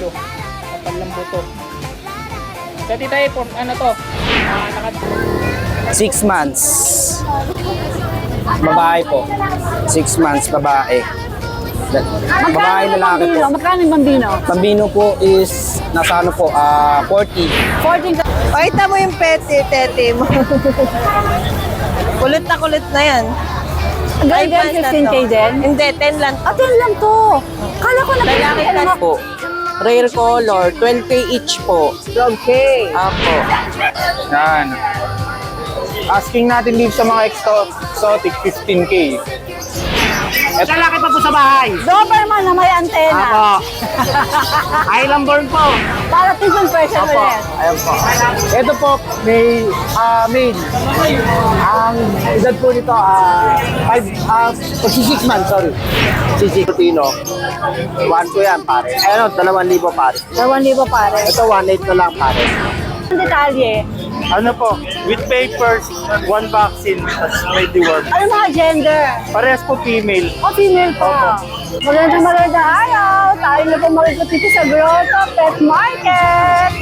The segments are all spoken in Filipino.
ulo. Kapal ng buto. So titay, ano to? 6 months. Babae po. 6 months, babae. Babae, lalaki po. Magkano yung bambino? Bambino po is, nasa ano po, 40. 14 ka. Pakita mo yung tete mo. Kulit na yan. Hanggang 15K din? Hindi, 10 lang. 10 lang to. Kala ko na Lalaki ka Po. Rare color, 12K each po. Okay. Apo. Yan. Asking natin dito sa mga exotic, 15K. Ito lalaki pa po sa bahay. Doberman na may antena. Apo. Island born po. Para Pigeon Persian Apo. ulit. Ayan po. Ito po, may male. Ang edad po nito, 6 months, sorry. 6 Tino. 1 po yan, pare. Ayun, 2,000 pare. 2,000 pare. Ito, 1,800 na lang, pare. Ang detalye. Ano po, with papers, 1 vaccine, tapos may deworm. Ano mga gender? Parehas po female. Female pa. Magandang araw. Tayo na po makikita sa Grotto Pet Market.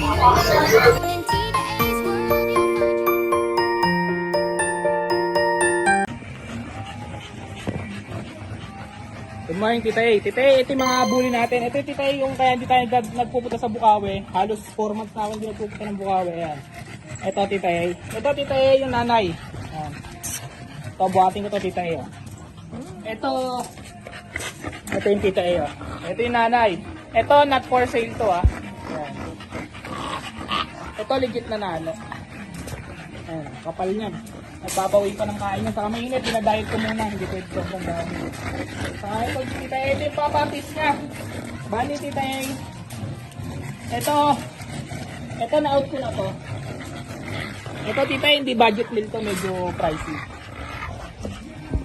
Good morning, Tita A. Tita A, ito yung mga bully natin. Ito, Tita A, yung kaya hindi tayo nagpupunta sa Bukawi. Halos 4 months na ako hindi nagpupunta ng Bukawi. Ayan. Ito, Tita A. Ito, Tita A, yung nanay. Ayan. Ito, buhatin ko to, Tita A. Ito yung Tita A. Ito yung nanay. Ito, not for sale to, ah. Ayan. Ito, legit na nano. Ayan, kapal niyan. Nagpapawin pa ng kain niya. Saka mainit, pinadayet ko muna. Hindi pwede ko ng dami. Saka ito, Tita A, ito yung papapis niya. Bali, Tita A. Ito, na-out ko na to. Ito, Tita A, hindi budget meal to. Medyo pricey.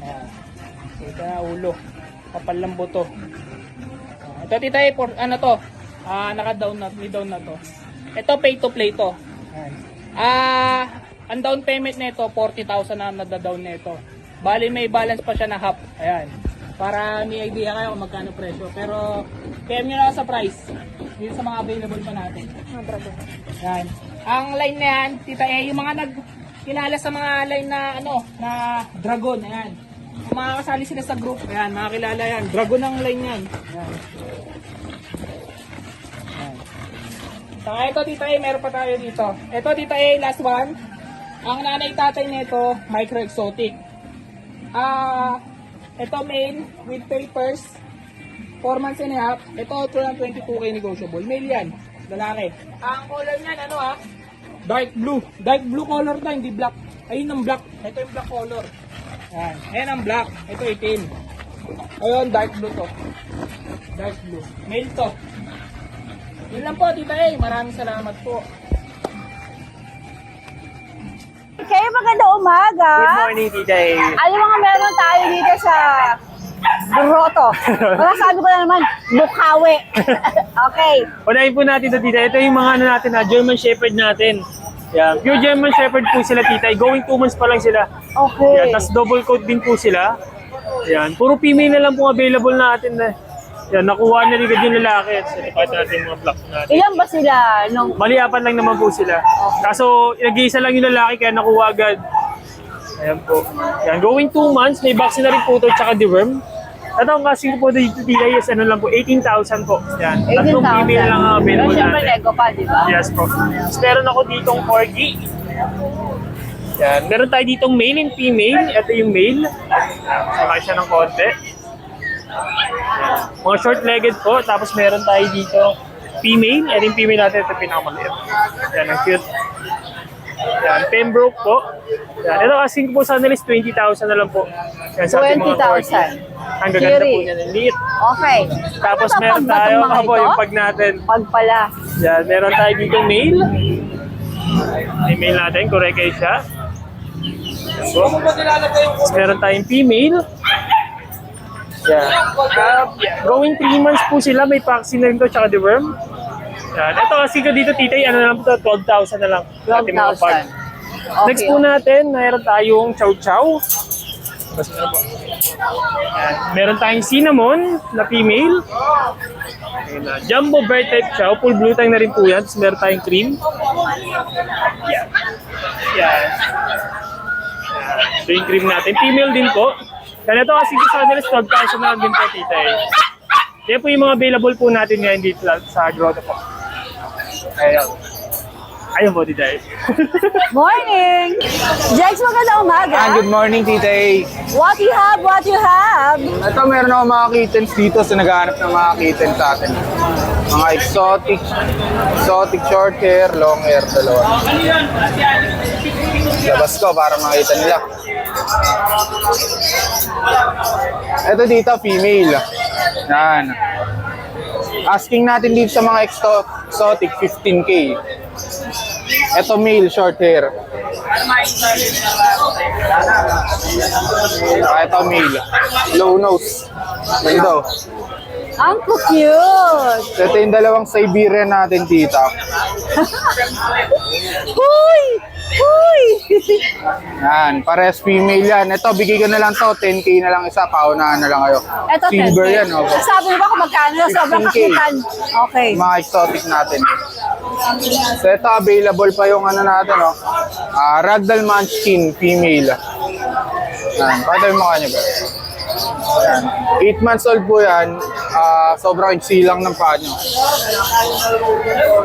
Ayan. Ito na, ulo. Kapal ng buto. Ito, Tita A, ano to? Naka-down na, may down na to. Ito, pay to play to. Ayan. Ang down payment nito 40,000 na nada-down nito. Bali may balance pa siya na half. Ayan. Para may idea kayo kung magkano presyo. Pero PM nyo na sa price. Dito sa mga available pa natin. Ayan. Ang line na yan, Tita A, yung mga nagkilala sa mga line na na Dragon. Ayan. Kung makakasali sila sa group, ayan, makakilala yan. Dragon ang line yan. Ayan. Ayan. Saka ito, Tita A, meron pa tayo dito. Ito, Tita A, last one. Ang nanay tatay nito, micro exotic. Ito male with papers, 4 months and a half. Ito 22K negotiable. Male yan, lalaki. Ang color niyan dark blue. Dark blue color na, hindi black. Ayun ang black. Ito yung black color. Ayan. Ayan ang black. Ito itim. Ayun, dark blue to. Dark blue. Male to. Yun lang po, Tita A. Maraming salamat po. Kaya maganda umaga. Good morning, Tita A. Ano mga meron tayo dito sa Grotto? Sabi ko na naman, Bukawi. Okay. Unahin po natin ito, Tita. Ito yung mga natin German Shepherd natin. Yan. Pure German Shepherd po sila, Tita. Going 2 months pa lang sila. Okay. Yan. Tapos double coat din po sila. Yan. Puro female na lang po available natin. Yan. Nakuha na rin yung lalaki. So, ipakita natin yung mga blocks natin. Ilan ba sila? Bali, 4 lang naman po sila. Kaso, nag-iisa lang yung lalaki kaya nakuha agad. Ayan po. Yan. Going 2 months, may vaccine na rin po ito tsaka deworm. At ang kasing po dito, Tita, is ano lang po, 18,000 po. Yan. 18,000. Tatlong female lang ang available Pero syempre, natin. nego pa, di ba? Yes po. Tapos meron ako ditong corgi. Yan. Meron tayo ditong male and female. Ito yung male. Saka siya ng konti. Yan. Mga short-legged po. Tapos meron tayo dito female. Ito yung female natin. Ito pinakamaliit. Yan. Ang cute. Yan. Pembroke po. Yan. Ito kasing po sa analyst 20,000 na lang po. Yan sa ating mga corgi. 20,000. Ang gaganda po Curie. niya. Ang liit. Okay. Tapos Ano ba meron pag ba tayo. itong mga Ako ito? yung pag natin. Pag pala. Yan, meron tayo dito male. May male natin, correct kayo siya. So, meron tayong female. Yan. Going 3 months po sila, may vaccine na rin to, tsaka deworm. Yan. Ito kasi ko dito, Tita, ano na lang po, 12,000 na lang. Ating mga pag. 12,000. Okay. Next po natin, meron tayong chow chow. Basta na po. Yan. Meron tayong cinnamon na female. Yun na. Jumbo bear type siya. Full blue tang na rin po yan. Tapos meron tayong cream. Yan. Yan. Ito yung cream natin. Female din po. Kaya ito kasi sa nila 12,000 na lang din po, tita eh. Kaya po yung mga available po natin ngayon dito sa grotto po. Ayan. Ayun po, tita eh. Morning! Jex, magandang umaga. Good morning, Tita A. What you have, what you have? Ito, meron ako mga kittens dito sa naghahanap ng mga kittens sa atin. Mga exotic short hair, long hair, dalawa. Labas ko para makita nila. Ito dito, female. Yan. Asking natin dito sa mga exotic, 15K. Ito male, short hair. Ito male, low nose. Ito. Ang cute! Ito yung dalawang Siberian natin, tita. Huy! Huy! Yan, pares female yan. Ito, bigay ko na lang to, 10K na lang isa, paunahan na lang kayo. Ito, Silver 10K. yan, oh. Sabi mo ba kung magkano? Sobrang 15K. kakitan. Okay. Mga exotic natin. So ito, available pa yung ano natin, oh. Ragdoll Munchkin, female. Yan, pakita yung mukha niyo ba? Yan. 8 months old po yan. Sobrang iksi lang ng paa nyo.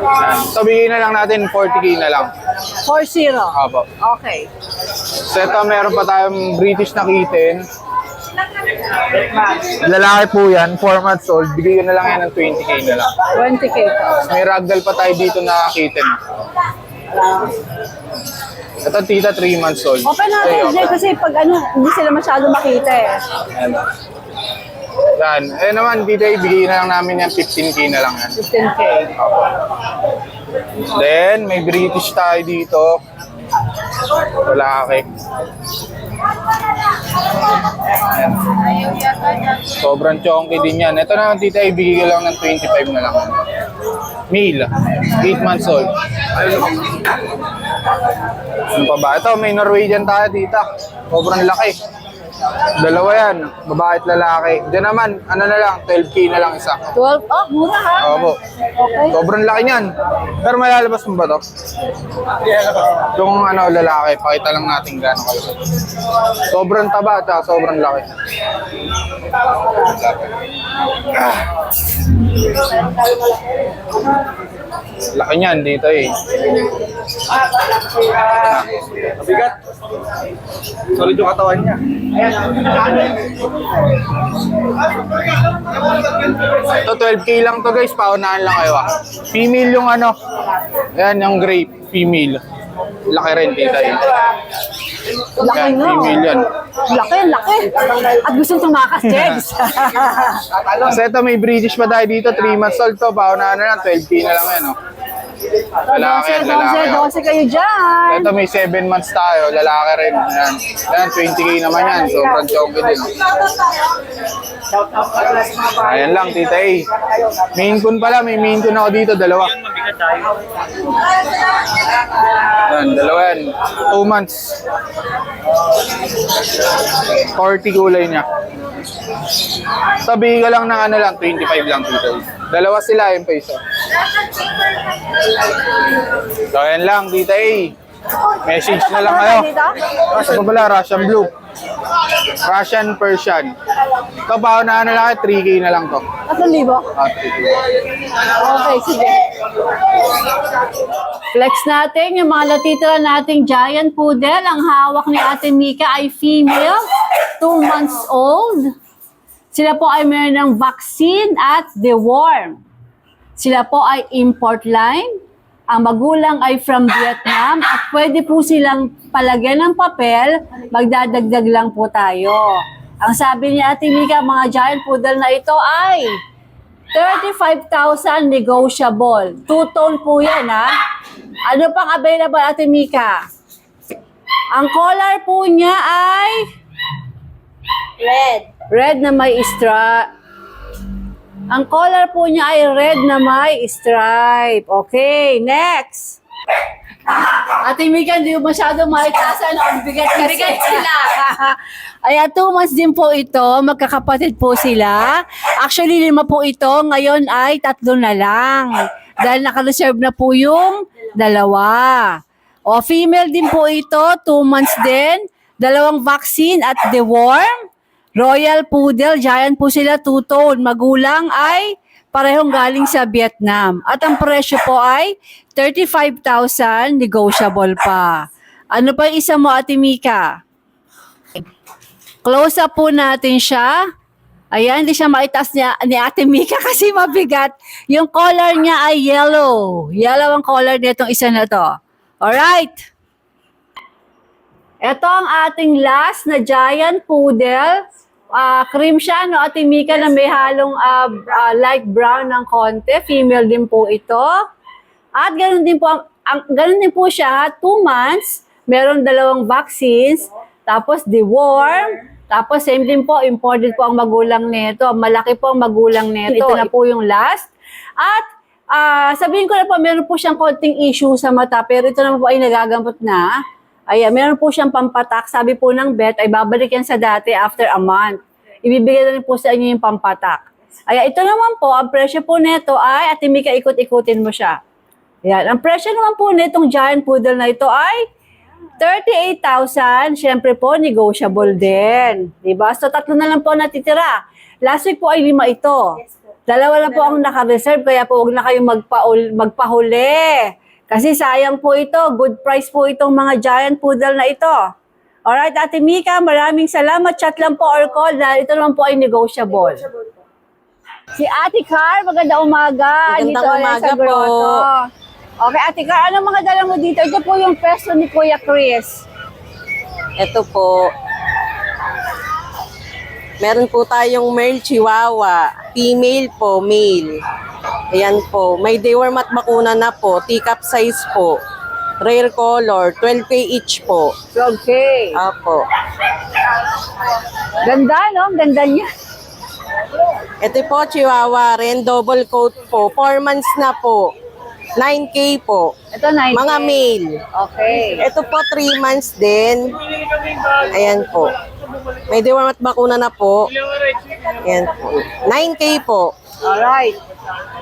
Yan. So bigay na lang natin 40K na lang. 4-0. Apo. Okay. So ito, meron pa tayong British na kitten. Lalaki po yan, 4 months old. Bigay ko na lang yan ng 20K na lang. 20K po. May ragdoll pa tayo dito na kitten. Ito, tita, 3 months old. Open natin, Jay, kasi pag ano, hindi sila masyado makita eh. Yan. Eh naman, dito ibigay na lang namin yan, 15K na lang yan. 15K. Then, may British tayo dito. Lalaki. Yan. Sobrang chonky din yan. Ito naman, tita, ibigay ko lang ng 25 na lang. Male, 8 months old. Ano pa ba? Ito, may Norwegian tayo, tita. Sobrang laki. Dalawa yan, babae at lalaki. Diyan naman, ano na lang, 12K na lang isa. 12? Oh, mura ha? Opo. Okay. Sobrang laki niyan. Pero malalabas mo ba to? Yung ano, lalaki, pakita lang natin gano'n kayo. Sobrang taba at sobrang laki. Laki niyan dito eh. Mabigat. Solid yung katawan niya. Ito 12K lang to guys, paunahan lang kayo ah. Female yung ano. Ayan yung grape, female. Laki rin tita yun. Laki Yan, nga. female yan. Laki, laki. At gusto tumakas, Jegs. Kasi ito may British pa tayo dito, 3 months old to, paunahan na lang, 12K na lang yan oh. Lalaki yan, lalaki. 12 kayo dyan. Ito may 7 months tayo, lalaki rin. Ayan, ayan 20K naman yan, sobrang chonky din. Ayan lang, tita A. Maine Coon pala, may Maine Coon ako dito, dalawa. Mabigat tayo. Ayan, dalawa yan, 2 months. 40 kulay niya. Sabi ka lang ng ano lang, 25 lang tita A. Dalawa sila, yung pa isa. So, ayan lang, tita A. Message na lang kayo. Ito pala, Russian Blue. Russian Persian. Ito, paunahan na lang, 3K na lang to. 3,000? 3K. Okay, sige. Flex natin yung mga latitira nating giant poodle. Ang hawak ni Ate Mika ay female, 2 months old. Sila po ay mayroon ng vaccine at deworm. Sila po ay import line. Ang magulang ay from Vietnam at pwede po silang palagyan ng papel, magdadagdag lang po tayo. Ang sabi ni Ate Mika, mga giant poodle na ito ay 35,000 negotiable. Two-tone po yan, ha? Ano pang available, Ate Mika? Ang color po niya ay Red. red na may Ang color po niya ay red na may stripe. Okay, next. Ate Mika, hindi mo masyado maitasan. Ang bigat sila. Ayan, 2 months din po ito. Magkakapatid po sila. Actually, 5 po ito. Ngayon ay 3 na lang. Dahil naka-reserve na po yung 2. O, female din po ito. 2 months din. 2 vaccine at deworm. Royal Poodle. Giant po sila, 2-tone. Magulang ay parehong galing sa Vietnam. At ang presyo po ay 35,000, negotiable pa. Ano pa yung isa mo, Ate Mika? Close up po natin siya. Ayan, hindi siya maitaas ni Ate Mika kasi mabigat. Yung color niya ay yellow. Yellow ang color nitong isa na to. Alright. Ito ang ating last na giant poodle. Cream siya, no, Ate Mika, na may halong light brown ng konti. Female din po ito. At ganun din po siya, 2 months, meron 2 vaccines, tapos deworm, tapos same din po, imported po ang magulang nito. Malaki po ang magulang nito. Ito na po yung last. At sabihin ko na po, meron po siyang konting issue sa mata, pero ito naman po ay nagagamot na. Ayan, meron po siyang pampatak. Sabi po ng vet, ay babalik yan sa dati after a month. Ibibigay na rin po sa inyo yung pampatak. Ayan, ito naman po, ang presyo po nito ay, Ate Mika, ikot-ikutin mo siya. Ayan, ang presyo naman po nitong giant poodle na ito ay 38,000. Siyempre po, negotiable din. Diba? So, 3 na lang po natitira. Last week po ay 5 ito. 2 na po ang naka-reserve, kaya po huwag na kayong magpahuli. Kasi sayang po ito. Good price po itong mga giant poodle na ito. Alright, Ate Mika, maraming salamat. Chat lang po or call dahil ito naman po ay negotiable. Si Ate Car, magandang umaga. Magandang Dito ulit umaga sa grotto. po. Okay, Ate Car, anong mga dala mo dito? Ito po yung pesto ni Kuya Chris. Ito po. Meron po tayong male chihuahua. Female po, male. Ayan po. May deworm at bakuna na po. Teacup size po. Rare color. 12K each po. Okay. Apo. Ganda, no? Ang ganda niya. Ito po, chihuahua. Ren double coat po. 4 months na po. 9K po. Ito, 9K. Mga male. Okay. Ito po, 3 months din. Ayan po. May deworm at bakuna na po. Ayan po. 9K po. Alright.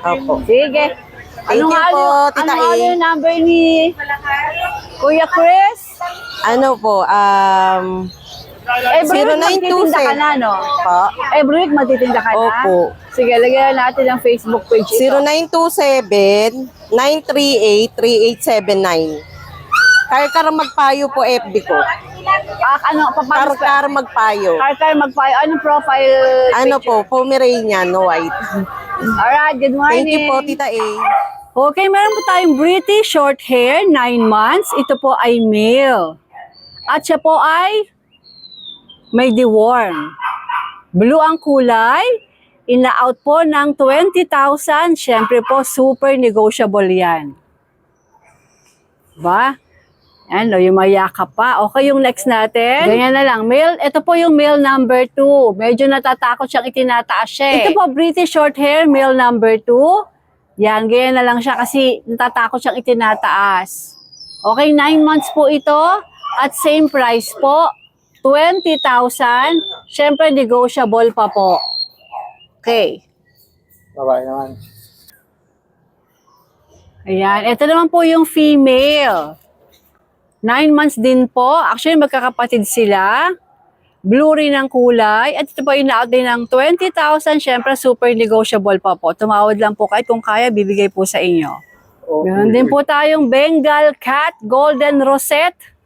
Opo. Sige. Thank you po, Tita ano A. yung number ni Kuya Chris? Ano po, Every week magtitinda ka na, no? po, Every week magtitinda ka na? Opo. Sige, lagyan natin ang Facebook page ito. 0927-938-3879. Karkar magpayo po FB ko. Karkar magpayo. Karkar magpayo. Anong profile Ano picture? po, Pomeranian, white. Alright, good morning. Thank you po, Tita A. Okay, meron po tayong British short hair, 9 months. Ito po ay male. At siya po ay may deworm. Blue ang kulay. Ina-out po ng 20,000. Siyempre po, super negotiable yan. Diba? Ano, yung mayakap pa. Okay, yung next natin. Ganyan na lang. Male, ito po yung male number 2. Medyo natatakot siyang itinataas siya. Ito po, British short hair, male number 2. Yan, ganyan na lang siya kasi natatakot siyang itinataas. Okay, 9 months po ito. At same price po, 20,000. Siyempre, negotiable pa po. Okay. Babae naman. Ayan, ito naman po yung female. 9 months din po. Actually, magkakapatid sila. Blue rin ang kulay. At ito po yung na-out din ng 20,000. Siyempre, super negotiable pa po. Tumawad lang po kahit kung kaya, bibigay po sa inyo. Meron din po tayong Bengal Cat Golden Rosette.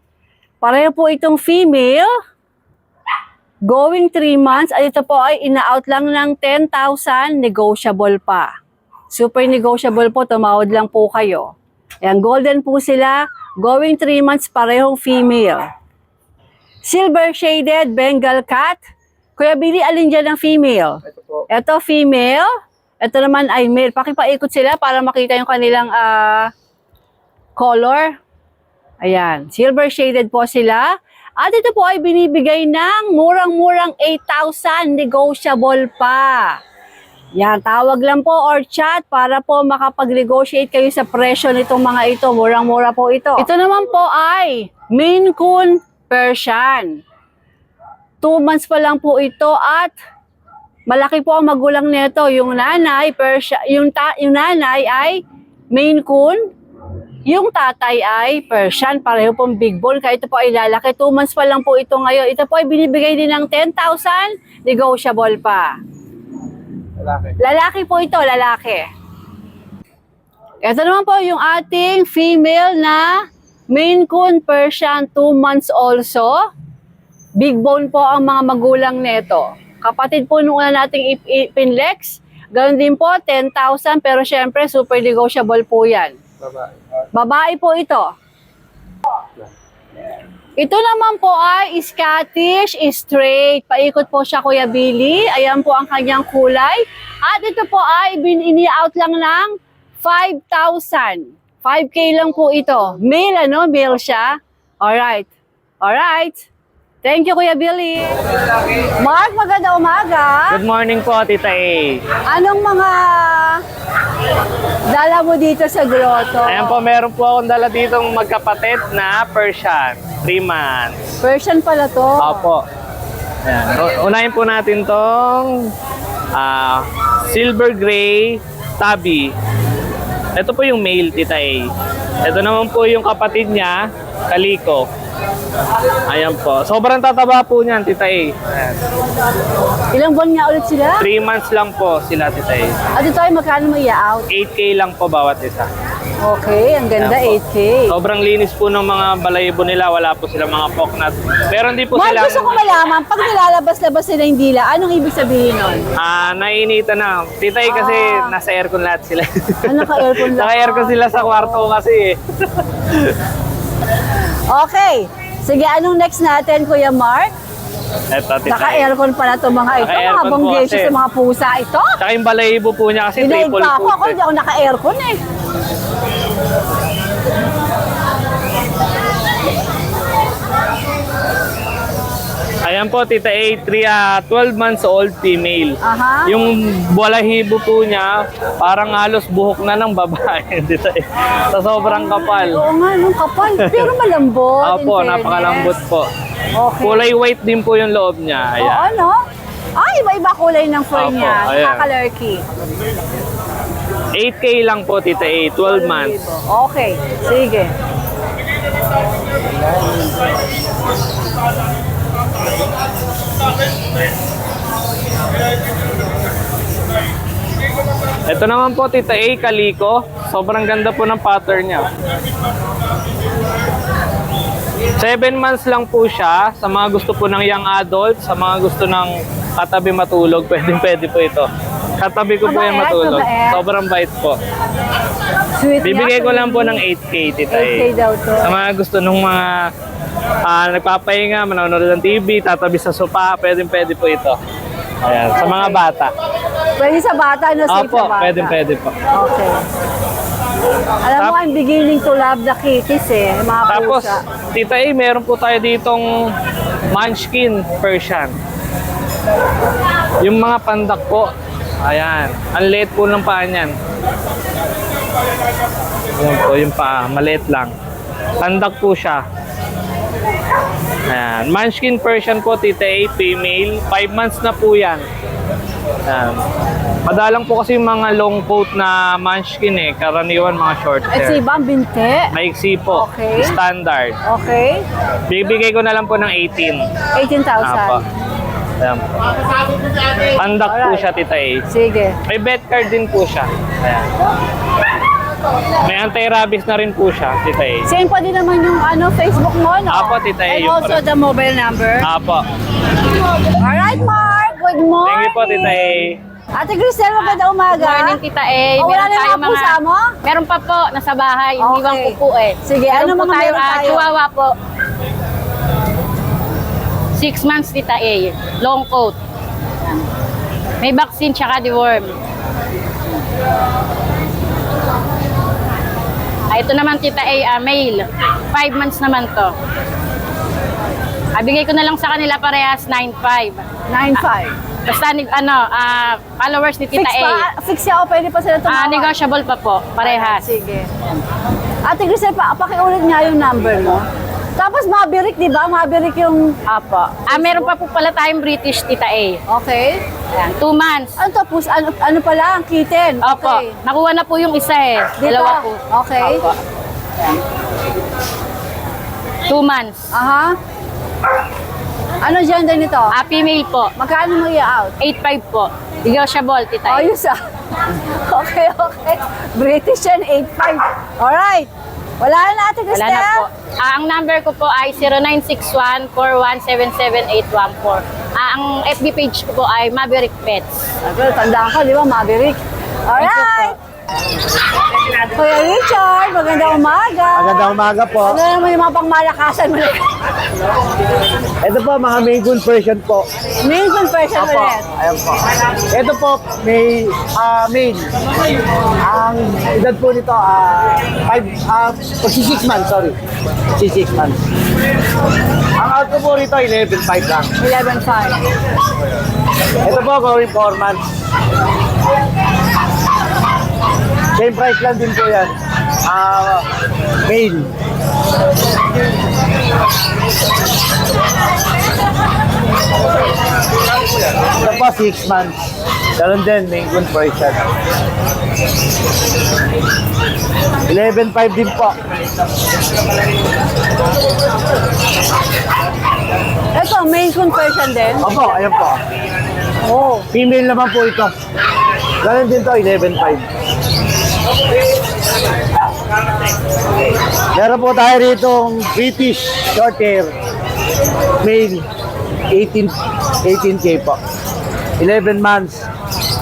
Pareho po itong female. Going 3 months. At ito po ay ina-out lang ng 10,000. Negotiable pa. Super negotiable po. Tumawad lang po kayo. Ayan, golden po sila. Going 3 months, parehong female. Silver shaded Bengal Cat. Kuya Billy, alin dyan ang female? Ito po. Ito female. Ito naman ay male. Pakipaikot sila para makita yung kanilang color. Ayan, silver shaded po sila. At ito po ay binibigay ng murang-murang 8,000. Negotiable pa. Yan, tawag lang po or chat para po makapag-negotiate kayo sa presyo nitong mga ito. Murang-mura po ito. Ito naman po ay Maine Coon Persian. 2 months pa lang po ito at malaki po ang magulang nito. Yung nanay, yung nanay ay Maine Coon. Yung tatay ay Persian. Pareho pong big bone. Kaya ito po ay lalaki. 2 months pa lang po ito ngayon. Ito po ay binibigay din ng 10,000. Negotiable pa. Lalaki po ito, lalaki. Ito naman po yung ating female na Maine Coon Persian, 2 months also. Big bone po ang mga magulang nito. Kapatid po nung una nating ipinlex. Ganoon din po, 10,000 pero syempre super negotiable po yan. Babae po ito. Ito naman po ay Scottish Straight. Paikot po siya, Kuya Billy. Ayan po ang kanyang kulay. At ito po ay ini-out lang ng 5,000. 5K lang po ito. Male, ano? Male siya. Alright. Alright. Thank you, Kuya Billy. Mark, maganda umaga. Good morning po, Tita A. Anong mga dala mo dito sa grotto? Ayan po, meron po akong dala ditong magkapatid na Persian. 3 months. Persian pala to. Opo. Ayan. Unahin po natin tong silver gray tabby. Ito po yung male, Tita A. Ito naman po yung kapatid niya, kaliko. Ayan po. Sobrang tataba po niyan, Tita A. Ayan. Ilang buwan nga ulit sila? 3 months lang po sila, Tita A. At ito ay magkano mo i-out? 8K lang po bawat isa. Okay, ang ganda, Ayan po. 8K. Sobrang linis po ng mga balayibo nila. Wala po sila mga poknat. Meron din po Mark, silang... gusto ko malaman, pag nilalabas-labas sila yung dila, anong ibig sabihin nun? Naiinitan na. Tita A kasi nasa aircon lahat sila. Naka-aircon lang. Naka-aircon sila sa kwarto kasi eh. Okay. Sige, anong next natin, Kuya Mark? Eto, Tita A. Naka-aircon pala itong mga ito. Mga Naka-aircon po bonggesyo kasi. sa mga pusa ito. Tsaka yung balayibo po niya kasi Dinaig triple pa ako. coat. Ako hindi ako naka-aircon eh. Ayan po, Tita A, 12 months old female. Aha. Yung balahibo po niya, parang halos buhok na ng babae. Tita A. Sa sobrang kapal. Oo nga, nung kapal. Pero malambot. Opo, in fairness. napakalambot po. Okay. Kulay white din po yung loob niya. Oo, Ayan. no? Iba-iba kulay ng fur Opo, niya. ayan. Nakakalurky. 8K lang po, Tita A, 12 months. Okay, sige. Ito naman po, Tita A, kaliko. Sobrang ganda po ng pattern niya. 7 months lang po siya. Sa mga gusto po ng young adult, sa mga gusto ng katabi matulog, pwede po ito. Katabi ko po yung Mabait, matulog. mabait. Sobrang bait po. Sweet Bibigay niya, ko lang po sweet. ng 8K, Tita A. 8K daw to. Sa mga gusto ng mga nagpapahinga, manonood ng TV, tatabi sa sopa, pwede po ito. Ayan, sa mga bata. Pwede sa bata, no? Safe Opo, sa bata. pwede po. Okay. Alam mo, I'm beginning to love the kitties eh, mga Tapos, pusa. Tita A, meron po tayo ditong Munchkin Persian. Yung mga pandak po, ayan, ang liit po ng paa niyan. Ayan po, yung paa, maliit lang. Pandak po siya. Ayan, Munchkin Persian po, Tita A, female. 5 months na po yan. Ayan. Madalang po kasi yung mga long coat na Munchkin eh. Karaniwan mga short At sa hair. ibang binte. Maiksi po. Okay. Standard. Okay. Bibigay ko na lang po ng 18. 18,000. Apo. Ayan po. Pandak po Alright. siya, Tita A. Sige. May vet card din po siya. Ayan. May anti-rabies na rin po siya, Tita A. Same pa din naman yung Facebook mo, no? Apo, Tita A, And yung also pa rin. the mobile number. Apo. Alright, Mark. Good morning. Thank you po, Tita A. Ate Cristel, maganda umaga. Morning, Tita A. Oh, wala Meron na tayo mga pusa mo? Meron pa po, nasa bahay. Okay. Iniwan ko po eh. Sige, ano po mga meron tayo? Chihuahua po. 6 months, Tita A. Long coat. May vaccine tsaka deworm. Ito naman, Tita A, male. 5 months naman to. Bigay ko na lang sa kanila parehas 9.5. 9,500. Basta, followers ni Tita Fix A. pa? Fix siya o pwede pa sila tumawag? Negotiable pa po, parehas. Sige. Ate Grisel, pakiulit nga yung number mo. Tapos Maverick, di ba? Maverick yung... Apo. Meron pa po pala tayong British Tita A. Okay. Ayan, 2 months. Ano to? Ano pala? Ang kitten. Opo. Okay. Nakuha na po yung isa eh. Dito? Dalawa po. Okay. Opo. 2 months. Aha. Ano gender nito? Female po. Magkano mo i-out? 8.5 po. Negotiable, Tita A. Ayos ah. Okay. British yan, 8.5. Alright. Wala na Ate Wala Cristel? na po. Ang number ko po ay 0961-4177-814. Ang FB page ko po ay Maverick Pets. Pero tandaan ka, di ba? Maverick. Alright. Kuya Richard, magandang umaga. Magandang umaga po. Ano naman yung mga pangmalakasan mo? Ito po, mga Maine Coon version po. Main confession Opo, ulit. ayan po. Ito po, may Maine. Ang edad po nito, 6 months, sorry. 6 months. Ang out ko po rito, 11.5 lang. 11.5. Ito po, going 4 months. Same price lang din po yan. Maine. Ito po, 6 months. Ganun din, Maine Coon version. 11.5 din po. Ito, main confession din. Opo, ayan po. Oh. Female naman po ito. Ganun din to, 11.5. Meron po tayo rito British short hair. Male, 18K po. 11 months.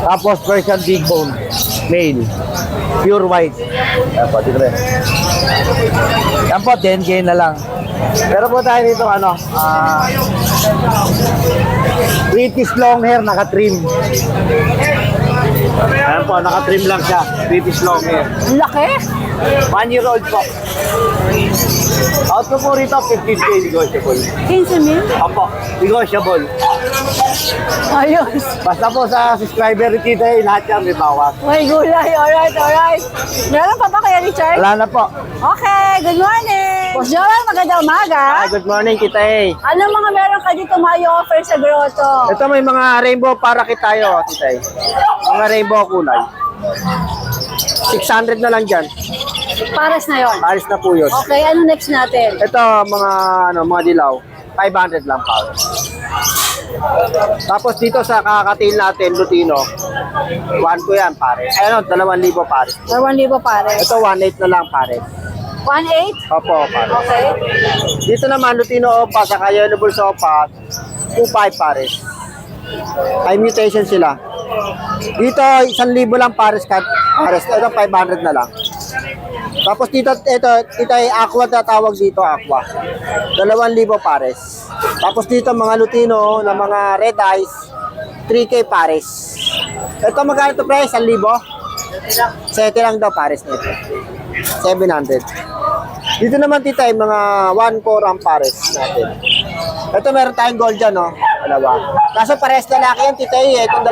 Tapos Persian big bone. Male. Pure white. Ayan po, dito rin. Yan po, 10K na lang. Meron po tayo dito British long hair, naka-trim. Ayan po, naka-trim lang siya. British long hair. Laki. 1-year-old po. Out ko po rito, 15K negotiable. 15 mil. Opo, negotiable. Ayos. Basta po sa subscriber ni Tita A, lahat yan may bawas. May gulay. Alright. Meron pa ba Kuya Richard? Wala na po. Okay, good morning. Boss Joel, magandang umaga. Good morning, Tita A. Ano mga meron ka dito offer sa grotto? Ito may mga rainbow para tayo, Tita A. Mga rainbow kulay. 600 na lang dyan. Pares na yon. Paris na po yun. Okay, ano next natin? Ito, mga dilaw. 500 lang pa. Tapos dito sa kakatail natin, Lutino, 1 ko yan, pare. Ayun, 2,000 pare. 1,000 pares. Ito, 1.8 na lang, pare. 1,800? Opo, pare. Okay. Dito naman, Lutino Opa, saka Yellow Bulls Opa, 2.5 pare. High mutation sila. Dito, 1,000 lang pares. Ito, 500 na lang. Tapos dito, ito ay aqua tatawag dito, aqua. 2,000 pares. Tapos dito, mga Lutino na mga red eyes, 3K pares. Ito, magkano ito price? 1,000? 7 lang daw pares nito. 700. Dito naman tita ay mga 1 ang pares natin. Ito meron tayong gold dyan, no? Dalawa. Kaso pares lalaki yan, tita eh. Itong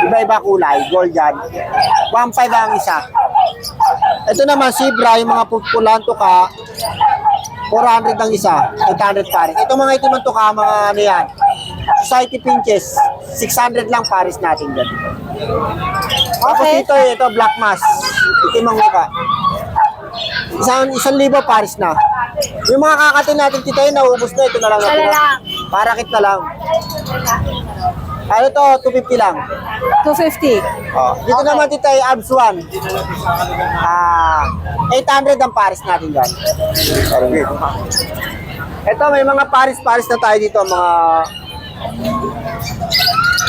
iba-iba kulay, gold dyan. 1.5 ang isa. Ito naman, zebra, yung mga pupulan tuka, 400 ang isa, 800 pares. Itong mga itimang tuka, mga ano yan, society pinches, 600 lang pares natin dyan. Tapos ito, black mass, itimang muka. 1,000 pares na. Yung mga kakatin natin, tita, naubos na, ito na lang. Sana lang. Parakit na lang. Ano to, 250 lang. 250. Oh. Dito naman tita ay abs 1. 800 ang pares natin dyan. Ito may mga pares na tayo dito. Mga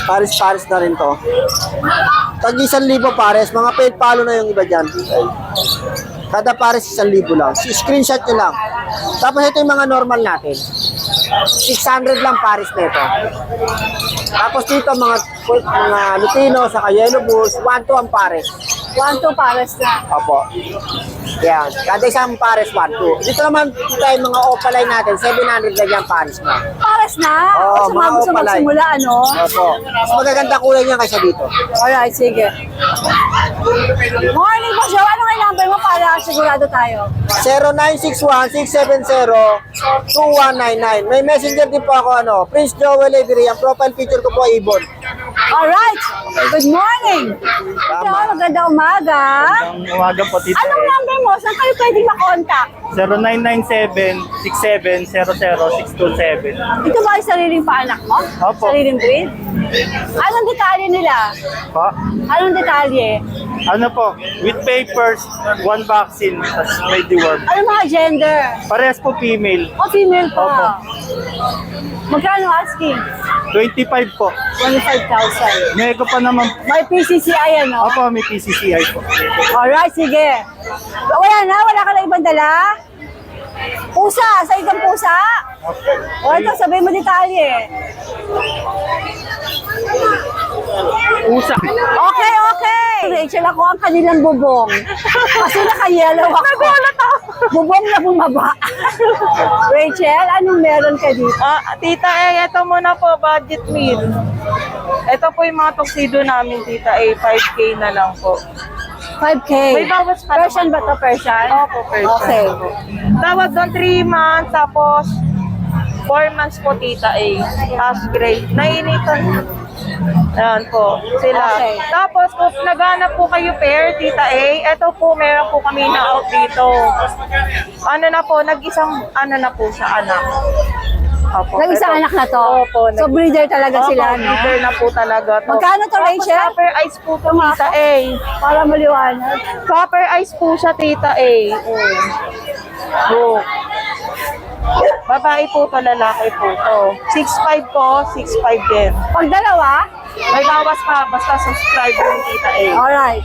pares na rin to. Tag 1,000 pares. Mga paid palo na yung iba dyan. Kada pares 1,000 lang. Screenshot nyo lang. Tapos ito yung mga normal natin. 600 lang pares na ito. Tapos dito mga Lutino, saka Yellow Bulls, 1-2 ang pares. 1-2 pares na. Opo. Yan. Kada isang pares, 1-2. Dito naman tayo mga opaline natin, 700 lang yung pares na. Pares na? Oo, Kasi mga gusto mga opalay. magsimula, ano? Opo. Mas magaganda kulay niya kaysa dito. Alright, sige. Morning po, Joe. Ano nga number mo para sigurado tayo? 0961-670-2199. May messenger din po ako, Prince Joel Avery. Ang profile picture ko po, Ibon. Alright. Good morning. Joe, magandang umaga. Ang umaga po, Tita Anong number mo? Saan kayo pwedeng makontak? 0997-6700-627. Ito ba yung sariling paanak mo? Opo. Sariling breed? Anong detalye nila? Po? Anong detalye? Ano po, with papers, 1 vaccine, tapos may deworm. Ano mga gender? Parehas po female. O female pa? Opo. Magkano asking? 25 po. 25,000. Nego pa naman. May PCCI ano? Opo, may PCCI po. Alright, sige. Wala na? Wala ka na ibang dala? Pusa? Sa itong pusa? O ito, sabihin mo detalye. Usa. Okay, okay. Rachel, ako ang kanilang bubong. Kasi naka-yellow ako. Bubong na bumaba. Rachel, anong meron ka dito? Tita ito muna po, budget meal. Ito po yung mga tuxedo namin, Tita 5K na lang po. 5K. May bawas pa Persian ba to, Persian? Opo, Persian. Okay. Tawag doon 3 months, tapos 4 months po, Tita Ash gray. Nainitan. Ayan po, sila. Okay. Tapos, kung naghanap po kayo pair, Tita ito po, meron po kami na out dito. Ano na po, nag-isang, na po sa anak. Opo. Nag-isang anak na to? Opo. So, breeder talaga Opo, sila, no? breeder na po talaga to. Magkano to, Tapos, Rachel? copper ice po to, Tita Para maliwanag. Copper ice po siya, Tita Oh. Babae po to, lalaki po to. 6'5 po, 6'5 din. Pag dalawa? May bawas pa, basta subscriber ng Tita Alright.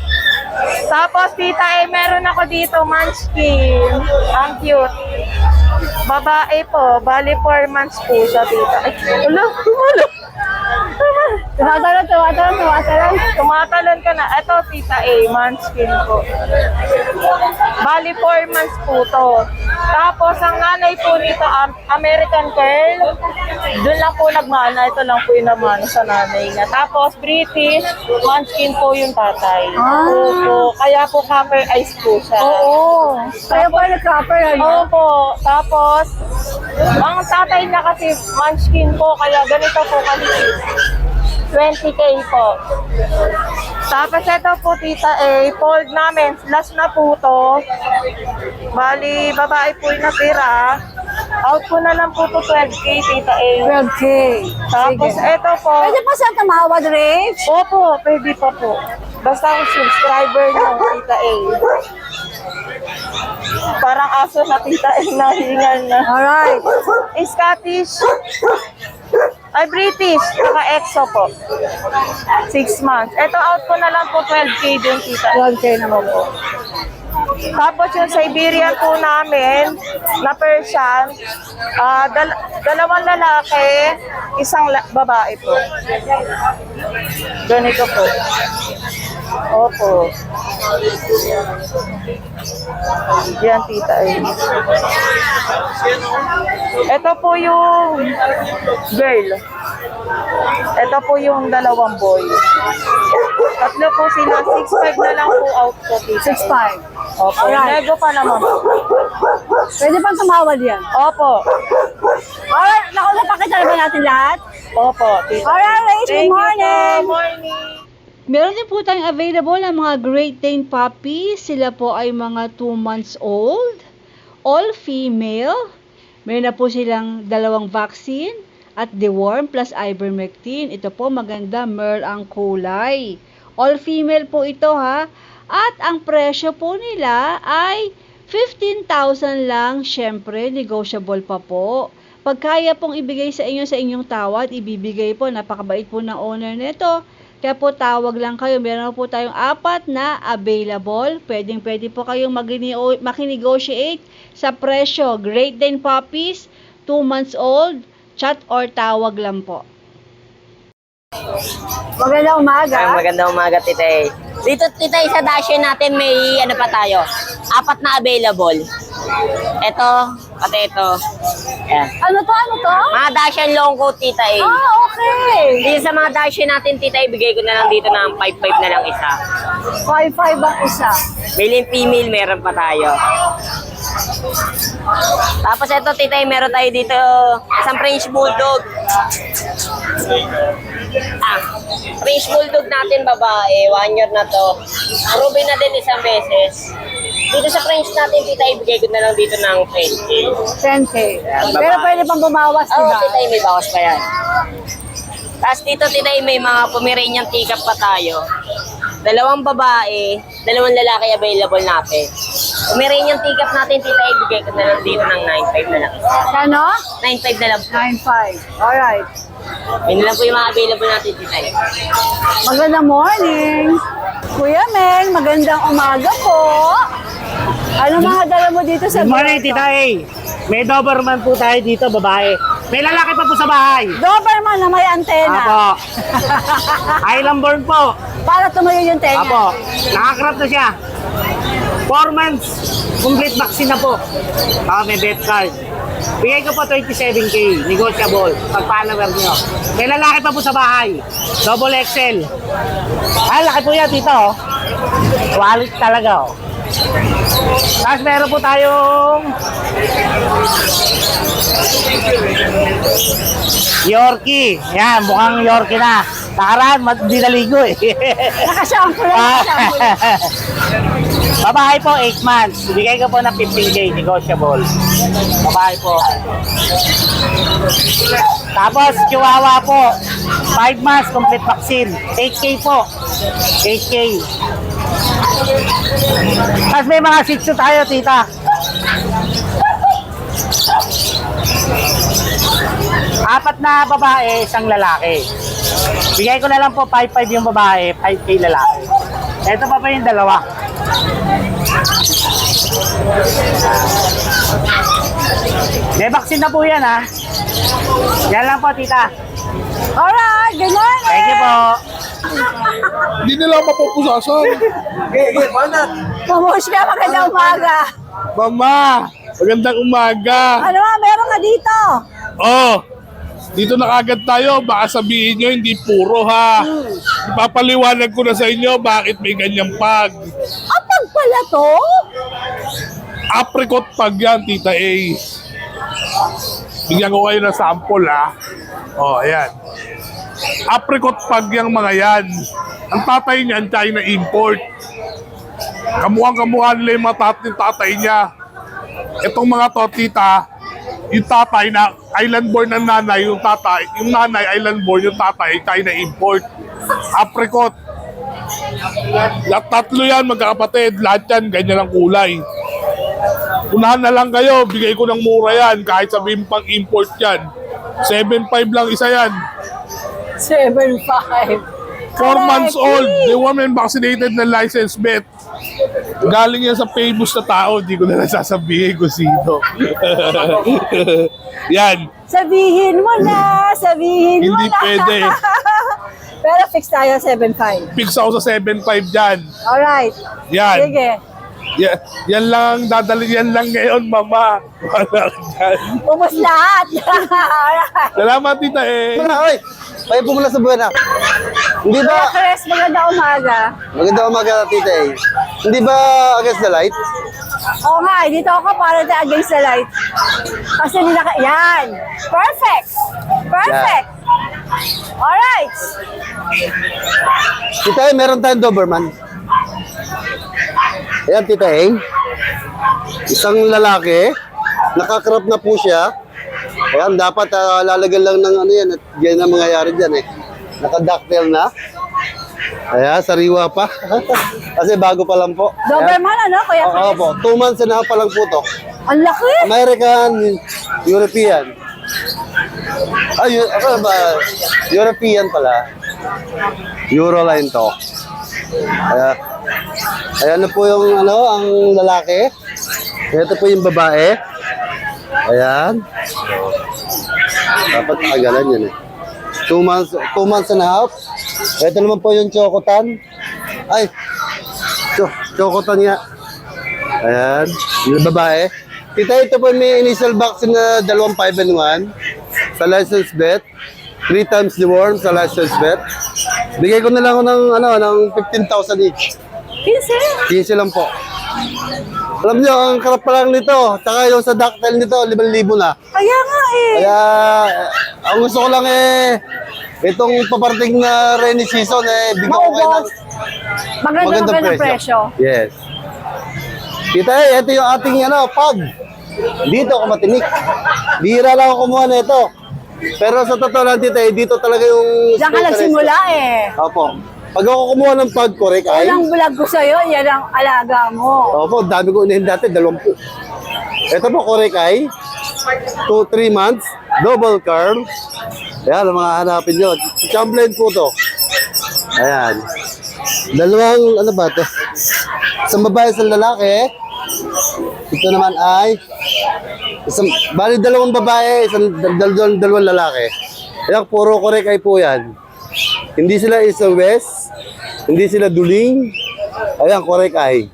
Tapos, Tita meron ako dito, munchkin. Ang cute. Babae po, bali 4 months po siya, Tita. Ay, ulo. Tumatalon. Tumatalon ka na. Ito, Tita munchkin po. Bali 4 months po to. Tapos, ang nanay po nito, American Curl. Doon lang po nagmana. Ito lang po yung namana sa nanay niya. Tapos, British, munchkin po yung tatay. Opo. Kaya po copper ice po siya. Oo. Kaya pa nag-copper, ano? Opo. Tapos, ang tatay niya kasi munchkin po. Kaya ganito po kalipit. 20K po. Tapos ito po, Tita fold namin. Last na po to. Bali, babae po yung natira. Out ko na lang po to 12K, Tita 12K. Tapos Sige. ito po. Pwede pa saan tumawad, Rach? Opo, pwede pa po. Basta ang subscriber niyo, Tita Parang aso na, Tita na hingal na. Alright. Scottish. Ay, British. Saka EXO po. 6 months. Ito out ko na lang po 12K din, Tita. 12K naman po. Tapos yung Siberian po namin, na Persian, dalawang lalaki, isang babae po. Ganito po. Opo. Yan, Tita Ito po yung girl. Ito po yung dalawang boy. Tatlo po sila. 6'5 na lang po out ko, Tita 6'5. Opo. Alright. Nego pa naman po. Pwede pang tumawad yan. Opo. Alright, naku, napakita na ba natin lahat? Opo, Tita. Alright, Rach, good Thank you morning. po. Morning. Meron din po tayong available ang mga Great Dane puppies. Sila po ay mga 2 months old. All female. Meron na po silang 2 vaccine at deworm plus ivermectin. Ito po maganda, merle ang kulay. All female po ito ha. At ang presyo po nila ay 15,000 lang. Syempre, negotiable pa po. Pag kaya pong ibigay sa inyo sa inyong tawad, ibibigay po. Napakabait po ng owner nito. Kaya po tawag lang kayo. Meron po tayong 4 na available. Pwede po kayong makinegotiate sa presyo. Great Dane puppies, 2 months old, chat or tawag lang po. Magandang umaga. Magandang umaga, Tita Dito, tita, sa Dasher natin may ano pa tayo. 4 na available. Ito, pati ito. Ayan. Ano to? Mga Dasher long coat, tita eh. Ah, okay. Dito sa mga Dasher natin, tita, ibigay ko na lang dito ng 5-5 na lang isa. 5-5 ang isa. Male and female, meron pa tayo. Tapos ito, tita, meron tayo dito isang French Bulldog. French Bulldog natin, babae. 1 year na to. Proven na din isang beses. Dito sa French natin, tita, ibigay ko na lang dito ng 10K. 10K. Pero pwede pang bumawas, Oo, diba? tita, may bawas pa yan. Tapos dito, tita, may mga Pomeranian teacup pa tayo. 2 babae, 2 lalaki available natin. Pomeranian teacup natin, tita, ibigay ko na lang dito ng 9.5 na lang. Ano? 9.5 na lang. 9.5. Alright. Yun na lang po yung mga available natin, tita. Magandang morning. Kuya Meng, magandang umaga po. Ano mga dala mo dito sa Good morning, grotto? Tita A. May Doberman po tayo dito, babae. May lalaki pa po sa bahay. Doberman na may antena. Apo. Island born po. Para tumayo yung tenga. Apo. Nakakrap na siya. 4 months. Complete vaccine na po. May vet card. Bigay ko po 27K. Negotiable. Pag-follower nyo. May lalaki pa po sa bahay. Double XL. Ay, laki po yan, Tito. Oh. Wallet talaga, oh. Tapos meron po tayong Yorkie. Yan, mukhang Yorkie na. Nakaraan, di naligo eh. Nakashampoo na. Babae po, 8 months. Bigay ko po ng 15K, negotiable. Babae po. Tapos, Chihuahua po, 5 months, complete vaccine. 8K po. 8K. Tapos may mga Shih Tzu tayo, tita. Apat na babae, 1 lalaki. Bigay ko na lang po 5-5 yung babae, 5K lalaki. Ito pa yung 2. May vaccine na po yan, ha. Yan lang po, tita. Alright, good morning. Thank you po. Hindi nila mapupusasan. Mamush ka, magandang umaga. Mama, magandang umaga. Ano nga, meron ka dito? Oh, dito na kagad tayo. Baka sabihin nyo, hindi puro ha. Ipapaliwanag ko na sa inyo bakit may ganyang pag. Apag pala to? Apricot pag yan, Tita A. Bigyan ko kayo ng sample ha. Oh, ayan. Apricot pag yung mga yan. Ang tatay niyan, China import. Kamukhang-kamukha nila yung mga tatay niya. Itong mga to, tita, yung tatay na island born ng nanay, yung nanay island born, yung tatay China import. Apricot. Tatlo yan, magkakapatid. Lahat yan, ganyan ang kulay. Unahan na lang kayo, bigay ko ng mura yan, kahit sabihin pang import yan. 7.5 lang isa yan. 7.5. 4 months old, the woman vaccinated na licensed vet. Galing yan sa famous na tao, hindi ko na nasasabihin kung sino. Yan. Sabihin mo na, sabihin mo Hindi na. pwede. Pero fix tayo 7.5. Fix ako sa 7.5 dyan. Alright. Yan. Sige. Yan lang, dadali yan lang ngayon, mama. Wala dyan. Ubus lahat. Alright. Salamat, tita eh. Oy, tayo po muna sa buwan. Hindi Kuya ba, Chris, magandang umaga. maganda umaga tita eh. Hindi ba against the light? Oo nga, dito ako para sa against the light. Kasi yan. Perfect. Perfect. Alright. Tita eh, meron tayong Doberman. Ayan tita eh. Isang lalaki. Nakakrop na po siya. Ayan, dapat lalagyan lang ng ano yan. At yan ang mangyayari dyan eh. Naka-ducktail na. Ayan, sariwa pa. Kasi bago pa lang po. Doberman ano, Kuya Oo Chris? po. 2 months and a half pa lang po to. Ang laki. American, European. Ano ba? European pala. Euroline to. Ayan na po yung ano, ang lalaki. Ito po yung babae. Ayan. Dapat kagalan yun eh. 2 months and a half. Ito naman po yung chocotan. Ay, Chocoton nga. Ayan. Yung babae. Kita ito po may initial vaccine na 2 5-in-1 sa licensed vet. 3 times the worm sa licensed vet. Bigay ko na lang ako ng 15,000 each. 15 lang po. Alam niyo, ang karap pa lang nito. Tsaka yung sa ducktail nito, 5,000 na. Kaya nga eh. Kaya, ang gusto ko lang itong paparating na rainy season bigyan ko kayo ng Magandang presyo. Yes. Kita ito yung ating pag. Dito ako matinik. Bihira lang ako kumuha na ito. Pero sa totoo lang dito talaga yung... Diyan ka nagsimula eh. Opo. Pag ako kumuha ng pag, correct ay... Unang vlog ko sa'yo, yan ang alaga mo. Opo, dami ko unahin dati, 20. Ito po, correct ay 2-3 months, double curl. Ayan, ang mga hanapin nyo. Champlain po to. Ayan. Dalawang, ano ba to? Isang babae, isang lalaki. Ito naman ay bali 2 babae, dalawang lalaki. Ayan, puro correct ay po yan. Hindi sila East and West, hindi sila duling. Ayan, correct ay.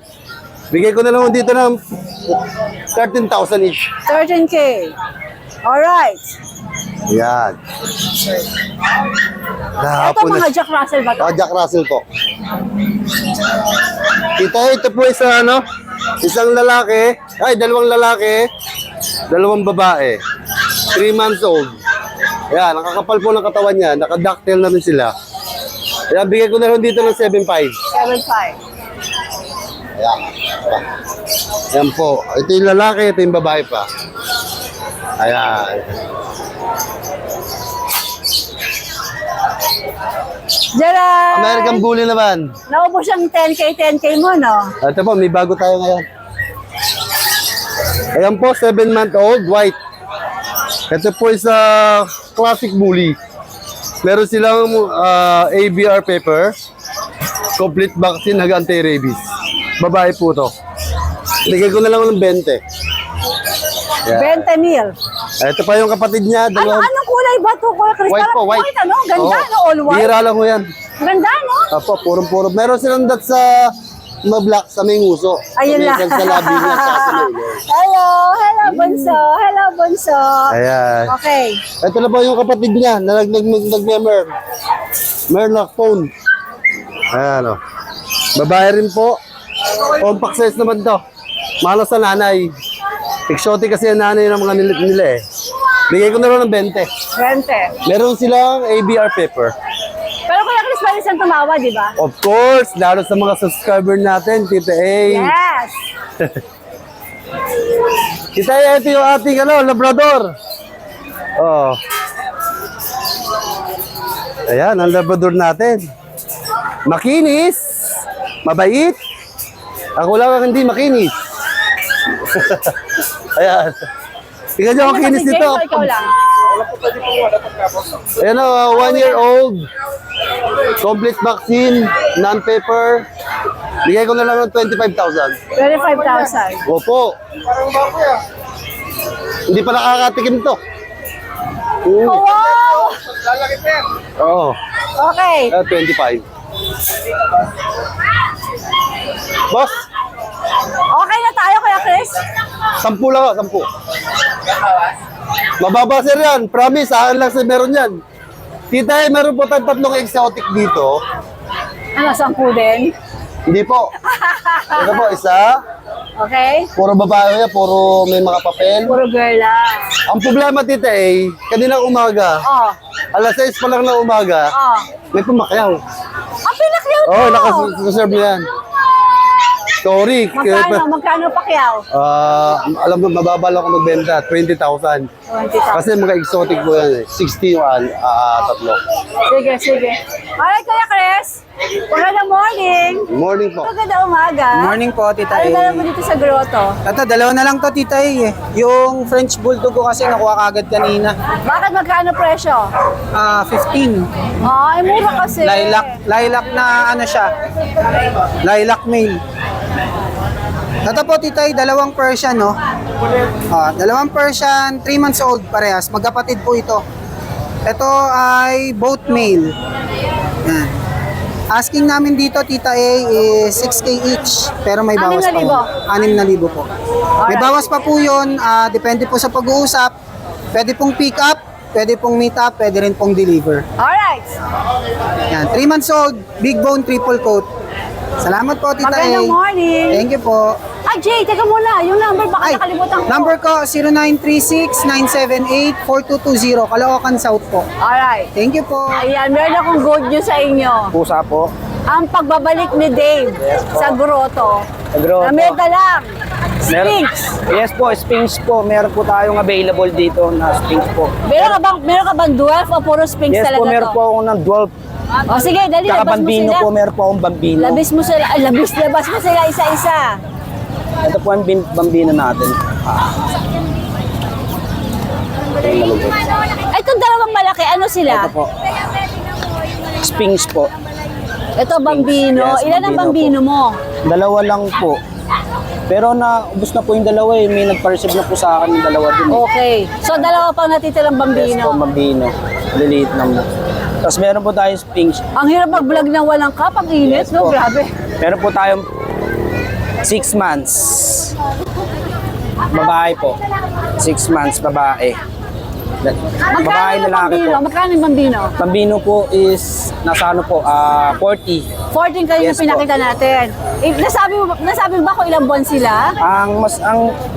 Bigay ko na lang dito ng 13,000 each. 13K. Alright. Ayan. Ito mga Jack Russell ba ito? Jack Russell po. Ito po isang lalaki, 2 lalaki, 2 babae. 3 months old. Ayan, nakakapal po ng katawan niya, naka-ducktail na rin sila. Kaya bigay ko na lang dito ng 7.5. 7.5. Ayan. Ayan po. Ito yung lalaki, ito yung babae pa. Ayan. Jara! American Bully naman. Naubos ang 10K mo, no? Ito po, may bago tayo ngayon. Ayan po, 7-month-old, white. Ito po is classic bully. Meron silang ABR paper, complete vaccine, anti-rabies. Babae po to. Bigay ko na lang ng 20. Yan. 20 mil. Ito pa yung kapatid niya. Anong kulay ba ito, Kuya Chris? White po, white. Ano? Ganda, no? All white. Bihira lang mo yan. Ganda, no? Apo, purong-puro. Meron silang dat sa black sa may nguso. Ayun lang. Sa labi niya sa ulo. Hello, Bunso. Hello, Bunso. Ayan. Okay. Ito na po yung kapatid niya na nag-member. Merlock phone. Ayan o. Babae rin po. Compact size naman to. Mahal sa nanay. Exotic kasi ang nanay ng mga nila eh. Bigay ko na lang ng 20. 20. Meron silang ABR paper. Pero Kuya Chris, ba isang tumawa, di ba? Of course, lalo sa mga subscriber natin, Tita A. Yes. Tita A, ito yung ating Labrador. Oh. Ayan, ang Labrador natin. Makinis. Mabait. Ako lang ang hindi makinis. Ayan. Tingnan nyo ang kinis nito. Ikaw lang. Ayan o, 1-year-old. Complete vaccine, non-paper. Bigay ko na lang ng 25,000. 25,000. Opo. Hindi pa nakakatikim to. Oh, wow! Oo. Okay. 25. Boss, Okay na tayo, Kuya Chris? 10 lang ako, 10. Mababa sir yan. Promise, saan lang sir meron yan. Tita, meron po tayong 3 exotic dito. Ano, 10 din? Hindi po. Ito po, isa. Okay. Puro babae yan, puro may mga papel. Puro girl lang. Ang problema, tita, kaninang umaga, Oh. alas 6 pa lang na umaga, Oh. may pumakyaw. Ang pinakyaw to! Oo, nakaserve na yan. Sorry. Magkano pakyaw? Alam mo, mababa lang ako magbenta, 20,000. 20,000. Kasi mga exotic po yan, 60 yung tatlo. Sige. Alright, Kuya Chris. Magandang morning. Morning po. Magandang umaga. Morning po, Tita Ano A. dala mo dito sa grotto? Ito, 2 na lang to, Tita A. Yung French Bulldog ko kasi nakuha kagad kanina. Bakit magkano presyo? 15. Ay, mura kasi. Lilac na ano siya. Lilac male. Ito po, Tita A, 2 Persian, no? 2 Persian, 3 months old parehas. Magkapatid po ito. Ito ay both male. Yan. Asking namin dito, Tita A, is 6K each. Pero may bawas pa yun. 6,000 po. May bawas pa po yun. Depende po sa pag-uusap. Pwede pong pick up, pwede pong meet up, pwede rin pong deliver. Alright. Yan, 3 months old, big bone, triple coat. Salamat po, Tita A. Magandang morning. Thank you po. Jay, teka muna. Yung number, baka nakalimutan ko. Number ko, 0936-978-4220. Caloocan South po. Alright. Thank you po. Ayan, meron akong good news sa inyo. Pusa po. Ang pagbabalik ni Dave sa grotto. Grotto. Na may dalang Sphinx. Yes po, Sphinx po. Meron po tayong available dito na Sphinx po. Meron ka bang dwarf o puro Sphinx Yes talaga po, meron to? po ako ng dwarf. O sige, dali, Tsaka labas mo bambino sila. po, meron po akong bambino. Labas mo sila isa-isa. Ito po ang bambino natin. Itong dalawang malaki, ano sila? Ito po. Sphinx po. Ito, bambino. Yes, Ilan ang bambino mo? Dalawa lang po. Pero ubos na po yung dalawa eh. May nagpa-receive na po sa akin yung dalawa din. Okay. So, dalawa pang natitirang Yes po, bambino. bambino. Liliit lang mo. Tapos meron po tayong Sphinx. Ang hirap mag-vlog ng walang cup. Ang init, Yes no? po. Grabe. Meron po tayong 6 months. Babae po. 6 months, babae. Magkano Babae, yung lalaki bambino? po. Magkano yung bambino? Pambino po is nasa 40. 14 kayo Yes yung pinakita natin. Nasabi mo ba kung ilang buwan sila? Ang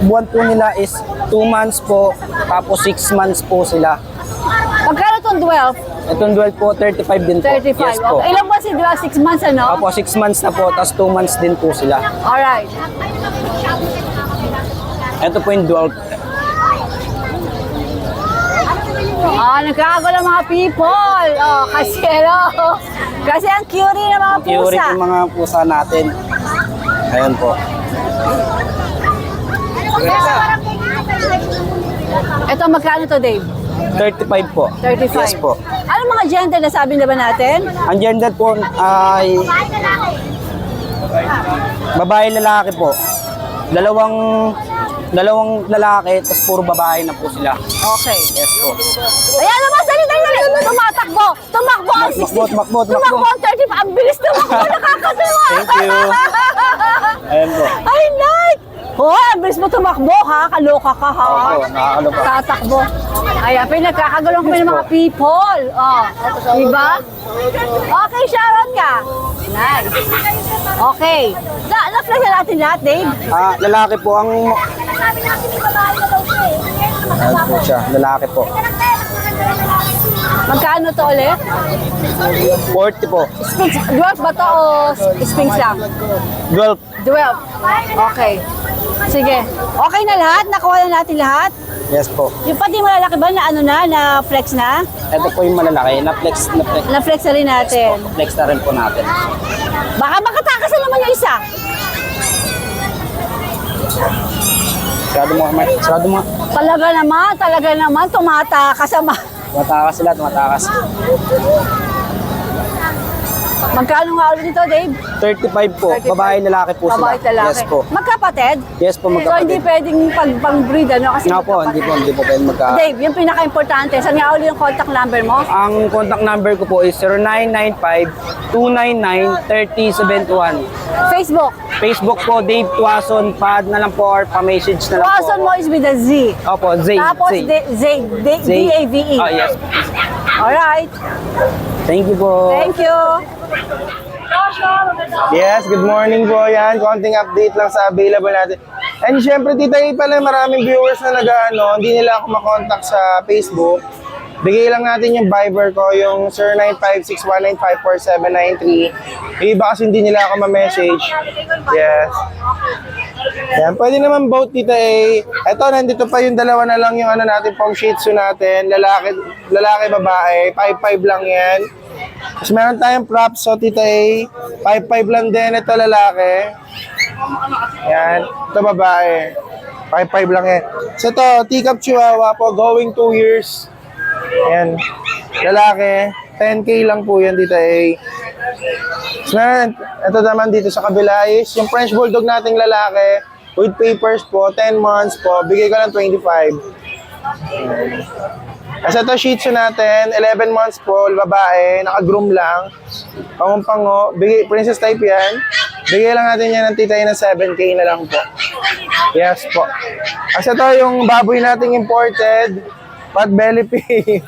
buwan po nila is 2 months po, tapos 6 months po sila. Magkano itong 12? Itong 12 po, 35 din po. 35. Yes po. Okay. Ilang buwan si 12? 6 months, ano? Opo, 6 months na po, tapos 2 months din po sila. Alright. Ito po yung 12. Nagkakagulo ang mga people. Kasi ang curie ng mga pusa. Curie yung mga pusa natin. Ayan po. Ito, magkano to, Dave? 35 po. 35. Yes po. Ano mga gender na sabi na ba natin? Ang gender po ay babae lalaki po. Dalawang lalaki, tapos puro babae na po sila. Okay. Yes po. Ayan naman, dali. Tumatakbo. Tumakbo ang 60. Tumakbo. Tumakbo ang 35. Ang bilis tumakbo. Nakakatuwa. Thank you. Ayan po. I like. Ang bilis mo tumakbo, ha? Kaloka ka, ha? Opo, nakakaloka. Tatakbo. Ayan, pinagkakagulong kami ng mga people. Diba? Okay, shoutout ka. Nice. Okay. Na-flash na natin lahat, Dave. Lalaki po ang... Ayan po siya, lalaki po. Magkano to ulit? 40 po. Sphinx, dwarf ba to o Sphinx lang? 12. 12. Okay. Sige. Okay na lahat? Nakuha na natin lahat? Yes po. Yung pati malalaki ba na flex na? Ito po yung malalaki. Na-flex Na-flex na rin natin. flex na rin po natin. Baka makatakas na naman yung isa. Sarado mo. Talaga naman, tumatakas sama. Tumatakas sila, tumatakas. Magkano nga ulit ito, Dave? 35 po. 35. Babae, lalaki po sila. Babae, lalaki. Yes po. Magkapatid? Yes po, So, hindi magkapatid. pwedeng pang-breed, ano? Kasi Nga po, hindi po pwede magka... Dave, yung pinaka-importante, saan nga ulit yung contact number mo? Ang contact number ko po is 0995-299-3071. Facebook. Facebook po, Dave Tuason. Pad na lang po or pa-message na lang po. Tuason mo is with a Z. Opo, Zay. Tapos D-A-V-E. Ah, yes. Alright. Thank you po. Thank you. Yes, good morning po yan. Konting update lang sa available natin. And syempre, Tita A pala, maraming viewers na hindi nila ako makontakt sa Facebook. Bigay lang natin yung Viber ko, yung 0956-195-4793. Yung iba kasi hindi nila ako ma-message. Yes. Yan, pwede naman both, Tita A. Eto, nandito pa yung dalawa na lang yung natin, pong Shih Tzu natin. Lalaki, babae. 5'5 lang yan. Tapos meron tayong props, so Tita A. 5'5 lang din. Ito lalaki. Yan. Ito babae. 5'5 lang yan. So ito, teacup chihuahua po, going 2 years. Ayan. Lalaki. 10K lang po yan, Tita A. So, ito naman dito sa kabila is yung French Bulldog nating lalaki with papers po, 10 months po. Bigay ko lang 25. Kasi ito Shih Tzu natin, 11 months po, babae, naka-groom lang. Pangumpango, bigay, princess type yan. Bigay lang natin yan ng titay na 7K na lang po. Yes po. Kasi ito yung baboy nating imported, pot belly pig.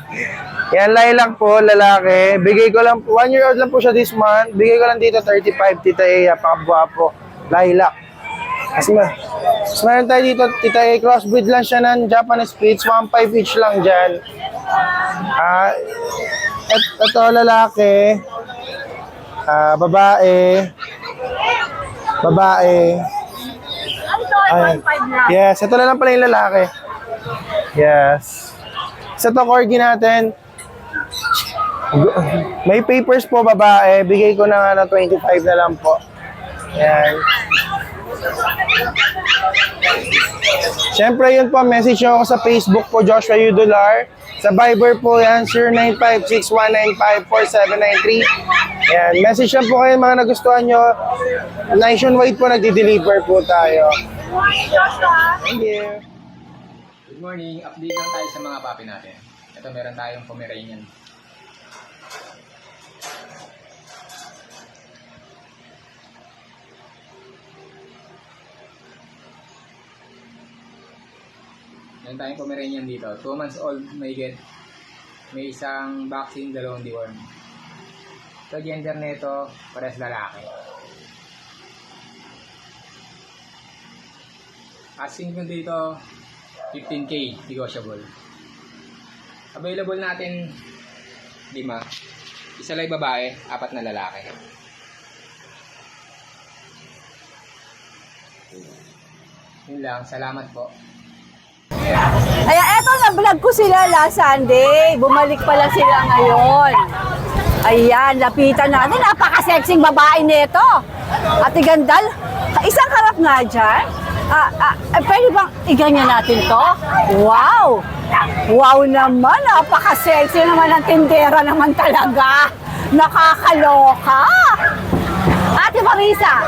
Yan, lilac po, lalaki. Bigay ko lang, 1 year old lang po siya this month. Bigay ko lang dito 35, Tita Ea, pakabwapo. Lilac. Kasi meron tayo dito, Tita Ea, crossbreed lang siya ng Japanese Spitz, 1.5 each lang dyan. Ito, lalaki. Babae. Ay, yes, ito na lang pala yung lalaki. Yes. Sa to corgi natin, may papers po babae, bigay ko na nga na 25 na lang po. Yan. Siyempre yun po, message nyo ako sa Facebook po, Joshua Udolar. Sa Viber po yan, 0956-195-4793. Yan, message lang po kayo mga nagustuhan nyo. Nationwide po nagdi-deliver po tayo. Thank you. Good morning, update lang tayo sa mga puppy natin. Ito meron tayong Pomeranian. Meron tayong Pomeranian dito. 2 months old, may isang vaccine, 2 deworm. Ito gender nito, parehas lalaki. Asking ko dito, 15K, negotiable. Available natin 5. Isa lang babae, 4 na lalaki. Yun lang, salamat po. Ayan, eto na-vlog ko sila last Sunday. Bumalik pala sila ngayon. Ayan, lapitan natin. Napaka-sexing babae nito. Ate Gandal, isang harap nga dyan. Pwede bang iganyan natin to? Wow! Wow naman, napaka-sexy naman ang tindera naman talaga. Nakakaloka. Ate Marisa.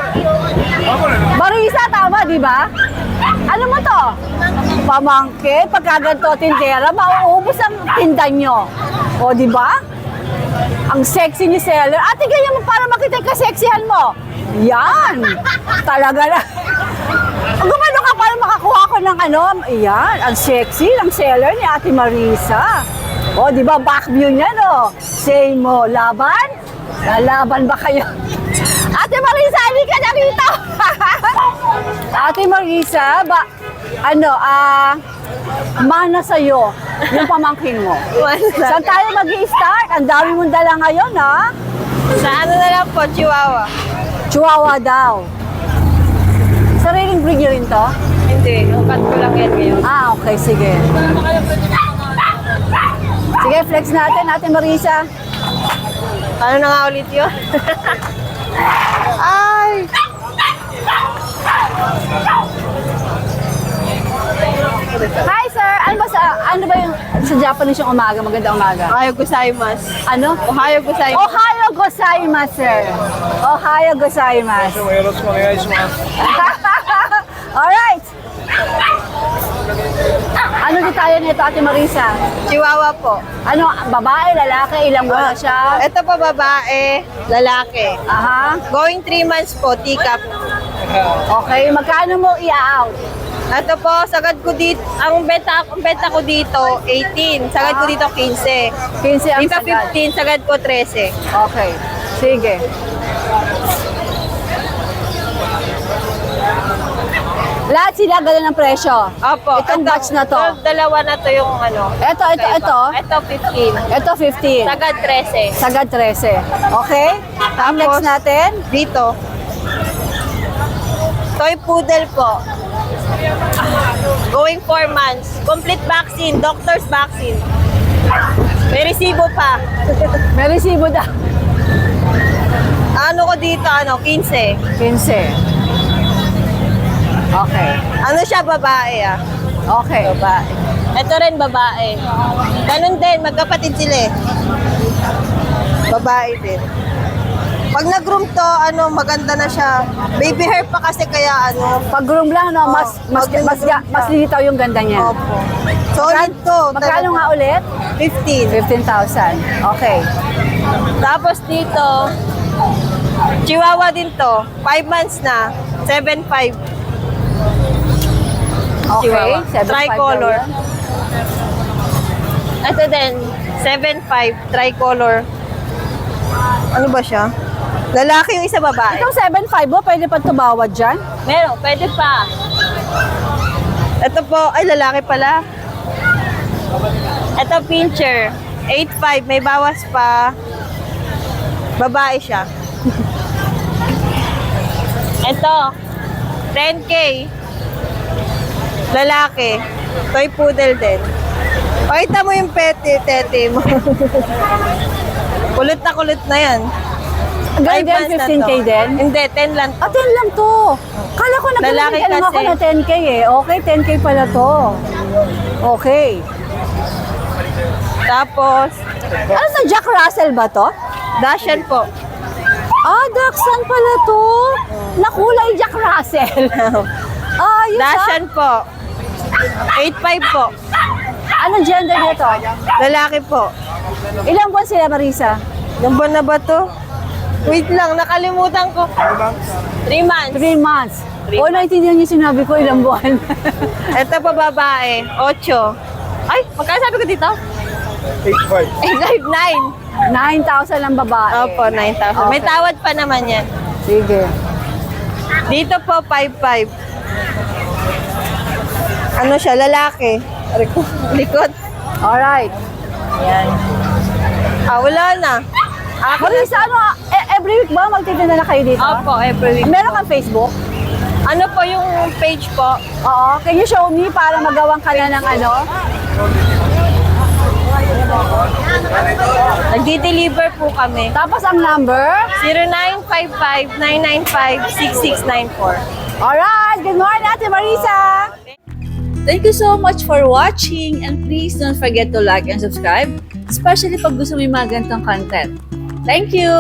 Marisa, tama, di ba? Ano mo to? Pamangkin, pagka ganito tindera, mauubos ang tinda nyo. O, di ba? Ang sexy ni seller. Ate, ganyan mo para makita yung kaseksihan mo. Yan! Talaga na. Gumano ka para makakuha ko ng ano. Yan, ang sexy ng seller ni Ate Marisa. O, di ba, back view niya, no? Say mo, laban? Lalaban ba kayo? Ate Marisa, hindi ka na rito! Ate Marisa, mana sa'yo yung pamangkin mo. Saan tayo mag-i-start? Ang dami mong dala ngayon, ha? Sa ano na lang po, Chihuahua. Chihuahua daw. Sariling breed niyo rin to? Hindi, cut ko lang yan ngayon. Okay, sige. Sige, flex natin, Ate Marisa. Ano na nga ulit yun? Ay! Hi, sir. Ano ba yung sa Japanese yung umaga? Magandang umaga. Ohayo gozaimasu. Ano? Ohayo gozaimasu. Ohayo gozaimasu, sir. Ohayo gozaimasu. Alright. Ano di tayo nito, Ate Marisa? Chihuahua po. Ano, babae, lalaki, ilang buwan na siya? Ito po babae, lalaki. Aha. Going 3 months po, teacup. Okay, magkano mo i-out? Ito po, sagad ko dito, ang benta ko dito, 18. Sagad ko dito, 15. 15 ang Dito, sagad. 15. Sagad ko, 13. Okay, sige. Lahat sila ganun ang presyo. Opo. Itong batch na to. Dalawa na to yung ano. Ito. Ito, 15. Ito 15. Sagad 13. Sagad 13. Okay? Ang next natin? Dito. Toy poodle po. Going 4 months. Complete vaccine. Doctor's vaccine. May resibo pa. May resibo daw. Ano ko dito? 15. 15. Okay. Ano siya, babae ah? Okay. Babae. Ito rin babae. Ganun din, magkapatid sila eh. Babae din. Pag nag-groom to, maganda na siya. Baby hair pa kasi kaya Pag groom lang, no, mas lilitaw yung ganda niya. Opo. Solid to. Magkano nga ulit? 15. 15,000. Okay. Tapos dito, Chihuahua din to. 5 months na. 7.5. Okay. 7.5 Tricolor. daw yan. Ito din, 7.5. Tricolor. Ano ba siya? Lalaki yung isa babae. Itong 7.5 mo, pwede pa tumawad dyan? Meron, pwede pa. Ito po, ay lalaki pala. Ito pincher. 8.5, may bawas pa. Babae siya. Ito, 10K. Lalaki. Toy poodle din. Pakita mo yung tete mo. Kulot na yan. Ganyan 5 months na 15K to. din? Hindi, 10 lang. 10 lang to. Kala ko Lalaki nagkakaroon lang ako kasi. na 10K eh. Okay, 10K pala to. Okay. Tapos, Ano sa Jack Russell ba to? Dashan po. Dachshund pala to. Nakulay Jack Russell. Yun Dashan po. 8.5 po. Anong gender nito? Lalaki po. Ilang buwan sila, Marisa? Ilang buwan na ba to? Wait lang, nakalimutan ko. 3 months. 3 months. Naintindihan niyo sinabi ko ilang buwan. Ito pa babae, 8. Ay, magkano sabi ko dito? 8.5. 9. 9,000 ang babae. Opo, 9,000. May Okay. tawad pa naman yan. Sige. Dito po, 5.5. Ano siya, lalaki. Likot. Alright. Ayan. Wala na. Marisa, every week ba magtitinda na kayo dito? Opo, every week. Meron kang Facebook? Ano po yung page po? Oo. Can you show me para magawan ka na ng ano? Nagdi-deliver po kami. Tapos ang number? 0955-995-6694. Alright. Good morning, Ate Marisa. Thank you so much for watching and please don't forget to like and subscribe, especially pag gusto mo yung mga ganitong content. Thank you!